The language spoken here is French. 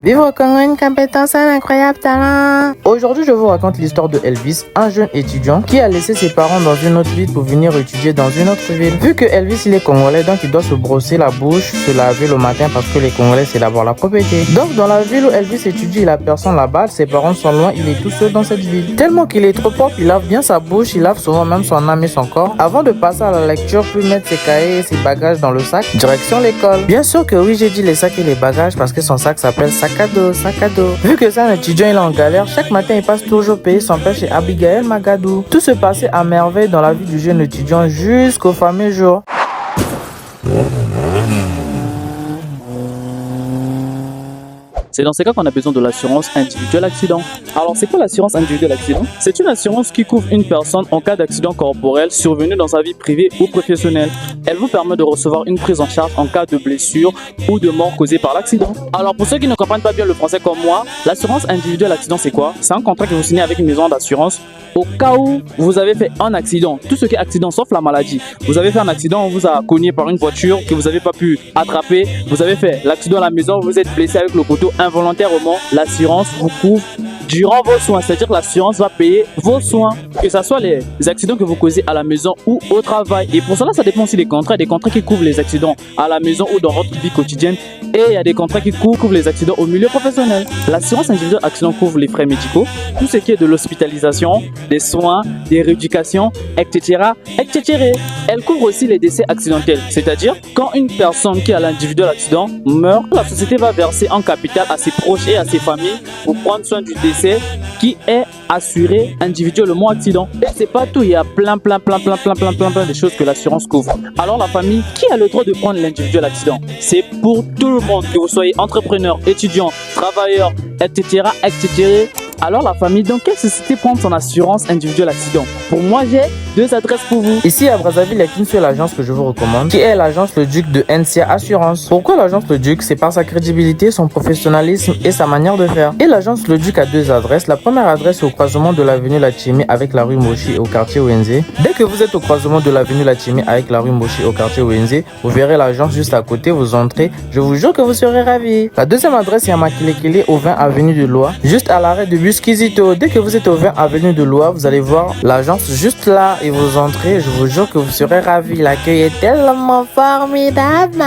Vivre au Congo, une compétence, un incroyable talent. Aujourd'hui, je vous raconte l'histoire de Elvis, un jeune étudiant qui a laissé ses parents dans une autre ville pour venir étudier dans une autre ville. Vu que Elvis il est congolais, donc il doit se brosser la bouche, se laver le matin parce que les Congolais c'est d'abord la propreté. Donc dans la ville où Elvis étudie, il a personne là-bas, ses parents sont loin, il est tout seul dans cette ville. Tellement qu'il est trop propre, il lave bien sa bouche, il lave souvent même son âme et son corps. Avant de passer à la lecture, puis mettre ses cahiers et ses bagages dans le sac, direction l'école. Bien sûr que oui, j'ai dit les sacs et les bagages parce que son sac s'appelle sac à dos, sac à dos. Vu que c'est un étudiant, il est en galère, chaque matin il passe toujours payer son père chez Abigail Magadou. Tout se passait à merveille dans la vie du jeune étudiant jusqu'au fameux jour. C'est dans ces cas qu'on a besoin de l'assurance individuelle accident. Alors, c'est quoi l'assurance individuelle accident? C'est une assurance qui couvre une personne en cas d'accident corporel survenu dans sa vie privée ou professionnelle. Elle vous permet de recevoir une prise en charge en cas de blessure ou de mort causée par l'accident. Alors, pour ceux qui ne comprennent pas bien le français comme moi, l'assurance individuelle accident, c'est quoi? C'est un contrat que vous signez avec une maison d'assurance au cas où vous avez fait un accident. Tout ce qui est accident, sauf la maladie. Vous avez fait un accident, on vous a cogné par une voiture que vous n'avez pas pu attraper. Vous avez fait l'accident à la maison, vous êtes blessé avec le couteau involontairement. L'assurance vous couvre durant vos soins, c'est-à-dire que l'assurance va payer vos soins, que ce soit les accidents que vous causez à la maison ou au travail. Et pour cela, ça dépend aussi des contrats qui couvrent les accidents à la maison ou dans votre vie quotidienne. Et il y a des contrats qui couvrent les accidents au milieu professionnel. L'assurance individuelle accident couvre les frais médicaux, tout ce qui est de l'hospitalisation, des soins, des rééducations, etc., etc. Elle couvre aussi les décès accidentels, c'est-à-dire quand une personne qui a l'individuel accident meurt, la société va verser un capital à ses proches et à ses familles pour prendre soin du décès qui est assuré individuellement accident. Et c'est pas tout, il y a plein de choses que l'assurance couvre. Alors la famille, qui a le droit de prendre l'individuel accident? C'est pour tout le monde, que vous soyez entrepreneur, étudiant, travailleur, etc., etc. Alors la famille, dans quelle société prendre son assurance individuelle accident? Pour moi, j'ai deux adresses pour vous. Ici à Brazzaville, il n'y a qu'une seule agence que je vous recommande, qui est l'agence Le Duc de NCA Assurance. Pourquoi l'agence Le Duc? C'est par sa crédibilité, son professionnalisme et sa manière de faire. Et l'agence Le Duc a deux adresses. La première adresse est au croisement de l'avenue Lachimi avec la rue Moshi au quartier Wenze. Dès que vous êtes au croisement de l'avenue Lachimi avec la rue Moshi au quartier Wenze, vous verrez l'agence juste à côté, vous entrez. Je vous jure que vous serez ravis. La deuxième adresse est à Makilekele au 20 avenue de Loire, juste à l'arrêt de bus Kizito. Dès que vous êtes au 20 avenue de Loire, vous allez voir l'agence juste là et vous entrez. Je vous jure que vous serez ravis. L'accueil est tellement formidable.